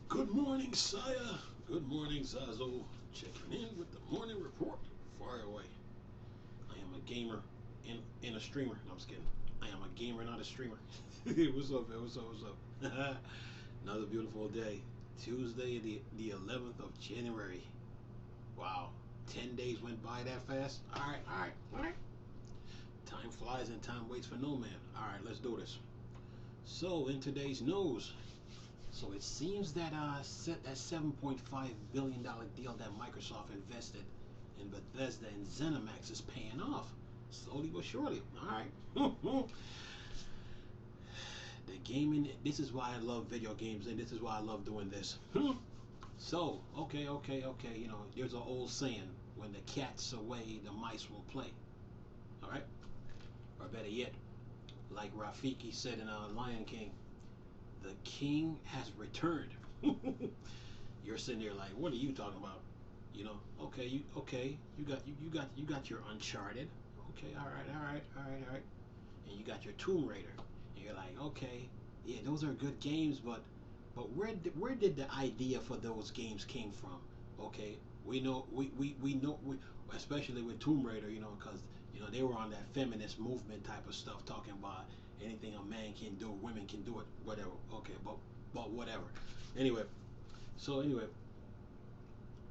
Good morning, Saya. Good morning, Zazo. Checking in with the morning report. Far away. I am a gamer and a streamer. No, I'm just kidding. I am a gamer, not a streamer. What's up, man? What's up? Another beautiful day. Tuesday, the 11th of January. Wow. 10 days went by that fast. All right. Time flies and time waits for no man. All right, let's do this. So, in today's news, so it seems that that $7.5 billion deal that Microsoft invested in Bethesda and ZeniMax is paying off, slowly but surely. All right. The gaming. This is why I love video games, and this is why I love doing this. So, okay. You know, there's an old saying: when the cat's away, the mice will play. All right. Or better yet, like Rafiki said in Lion King, the king has returned. You're sitting there like, what are you talking about? You know, you got your Uncharted. Okay, all right. And you got your Tomb Raider. And you're like, okay, yeah, those are good games, but where did the idea for those games came from? Okay, we know especially with Tomb Raider, you know, because you know they were on that feminist movement type of stuff, talking about anything a man can do, women can do it, whatever. Okay, but whatever. Anyway, anyway,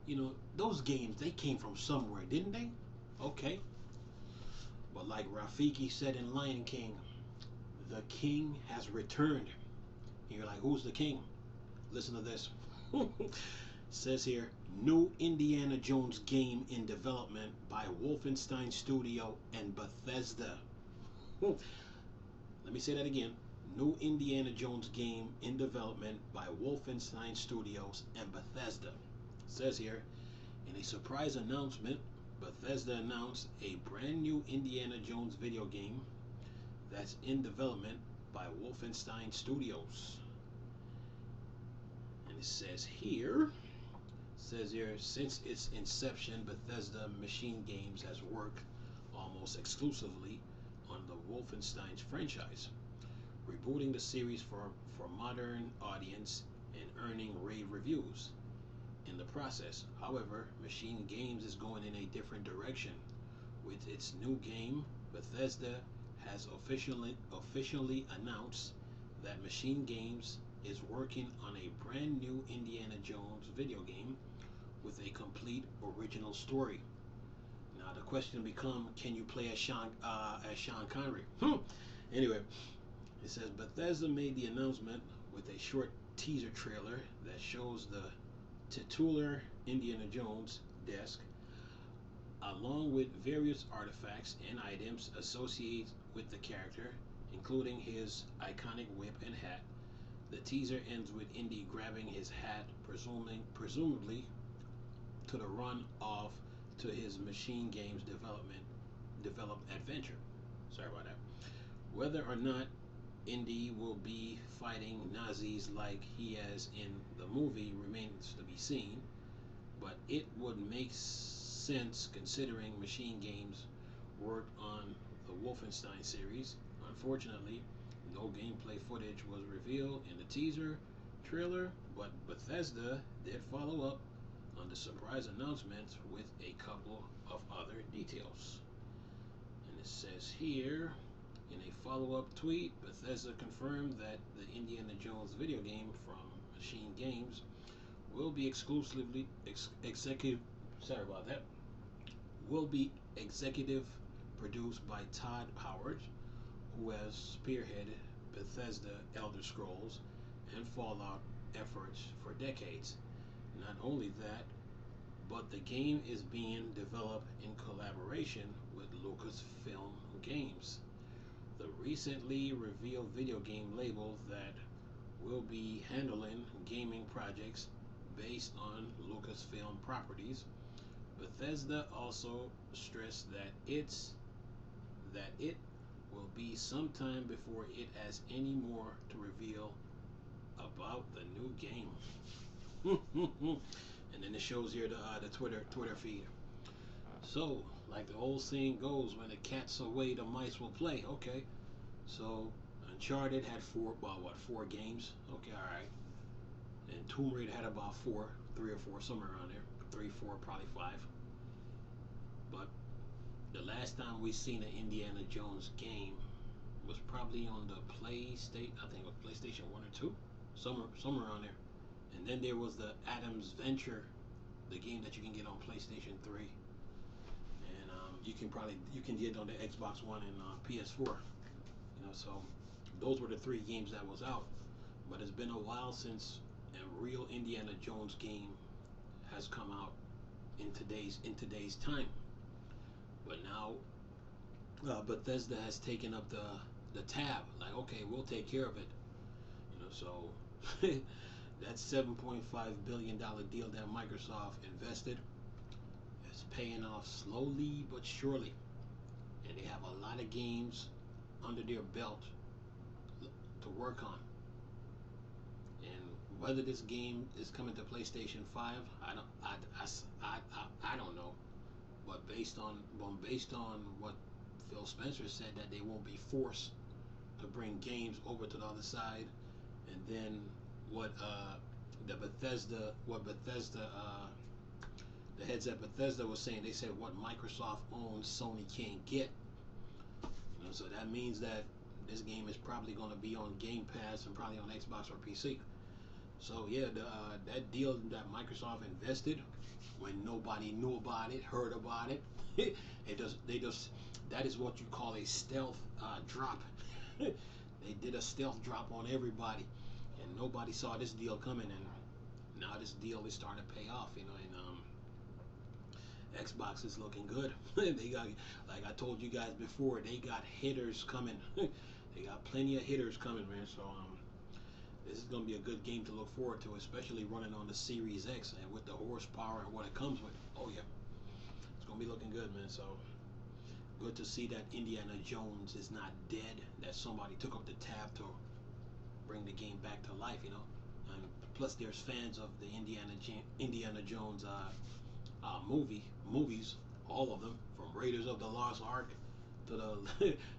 you know those games they came from somewhere, didn't they? Okay, but like Rafiki said in Lion King, the king has returned. And you're like, who's the king? Listen to this. Says here, new Indiana Jones game in development by Wolfenstein Studio and Bethesda. Let me say that again. New Indiana Jones game in development by Wolfenstein Studios and Bethesda. Says here, in a surprise announcement, Bethesda announced a brand new Indiana Jones video game that's in development by Wolfenstein Studios. And it says here, since its inception, Bethesda Machine Games has worked almost exclusively on the Wolfenstein franchise, rebooting the series for modern audience and earning rave reviews. In the process, however, Machine Games is going in a different direction. With its new game, Bethesda has officially announced that Machine Games is working on a brand new Indiana Jones video game with a complete original story. Now the question becomes, can you play as Sean Connery? Anyway, it says Bethesda made the announcement with a short teaser trailer that shows the titular Indiana Jones desk, along with various artifacts and items associated with the character, including his iconic whip and hat. The teaser ends with Indy grabbing his hat, presumably to the run off to his Machine Games developed adventure. Sorry about that. Whether or not Indy will be fighting Nazis like he has in the movie remains to be seen, but it would make sense considering Machine Games worked on the Wolfenstein series. Unfortunately, no gameplay footage was revealed in the teaser trailer, but Bethesda did follow up on the surprise announcement with a couple of other details. And it says here, in a follow-up tweet, Bethesda confirmed that the Indiana Jones video game from Machine Games will be will be executive produced by Todd Howard, who has spearheaded Bethesda Elder Scrolls and Fallout efforts for decades. Not only that, but the game is being developed in collaboration with Lucasfilm Games, the recently revealed video game label that will be handling gaming projects based on Lucasfilm properties. Bethesda also stressed that it will be some time before it has any more to reveal about the new game. And then it shows here the Twitter feed. So, like the old saying goes, when the cat's away, the mice will play. Okay, so Uncharted had four games. Okay, all right. And Tomb Raider had about four, 3 or 4, somewhere around there. 3, 4, probably 5. But the last time we seen an Indiana Jones game was probably on the PlayStation. I think it was PlayStation 1 or 2, somewhere around there. And then there was the Adam's Venture, the game that you can get on PlayStation 3, and you can get it on the Xbox One and PS4. So those were the 3 games that was out. But it's been a while since a real Indiana Jones game has come out in today's time. But now Bethesda has taken up the tab. Like, okay, we'll take care of it. So that $7.5 billion deal that Microsoft invested is paying off slowly but surely, and they have a lot of games under their belt to work on. And whether this game is coming to PlayStation 5, I don't know. But based on what Phil Spencer said, that they won't be forced to bring games over to the other side, and then what the heads at Bethesda was saying, they said what Microsoft owns, Sony can't get. So that means that this game is probably going to be on Game Pass and probably on Xbox or PC. So yeah, that deal that Microsoft invested when nobody knew about it, heard about it, that is what you call a stealth drop. They did a stealth drop on everybody, and nobody saw this deal coming, and now this deal is starting to pay off. And Xbox is looking good. They got, like I told you guys before, they got hitters coming. They got plenty of hitters coming, man. So this is going to be a good game to look forward to, especially running on the Series X and with the horsepower and what it comes with. Oh yeah, it's going to be looking good, man. So good to see that Indiana Jones is not dead, that somebody took up the tab to bring the game back to life, and plus there's fans of the Indiana Jones movies, all of them, from Raiders of the Lost Ark to the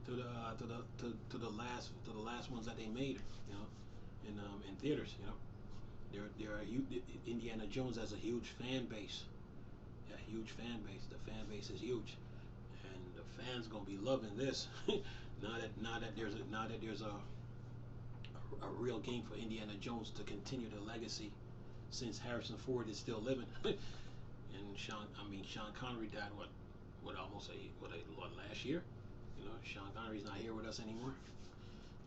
to the last ones that they made, in theaters. There are Indiana Jones has a huge fan base, a huge fan base. The fan base is huge, and the fans gonna be loving this. now that there's a real game for Indiana Jones to continue the legacy, since Harrison Ford is still living. And Sean Connery died last year. Sean Connery's not here with us anymore.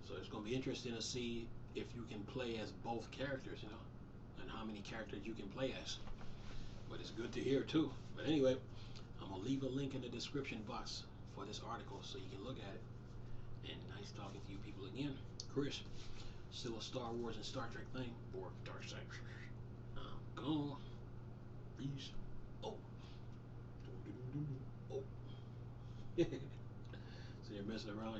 So it's going to be interesting to see if you can play as both characters, and how many characters you can play as. But it's good to hear too. But anyway, I'm going to leave a link in the description box for this article so you can look at it. And nice talking to you people again. Chris, still a Star Wars and Star Trek thing, or Dark Side. I'm gone. Peace. Oh. Oh. So you're messing around.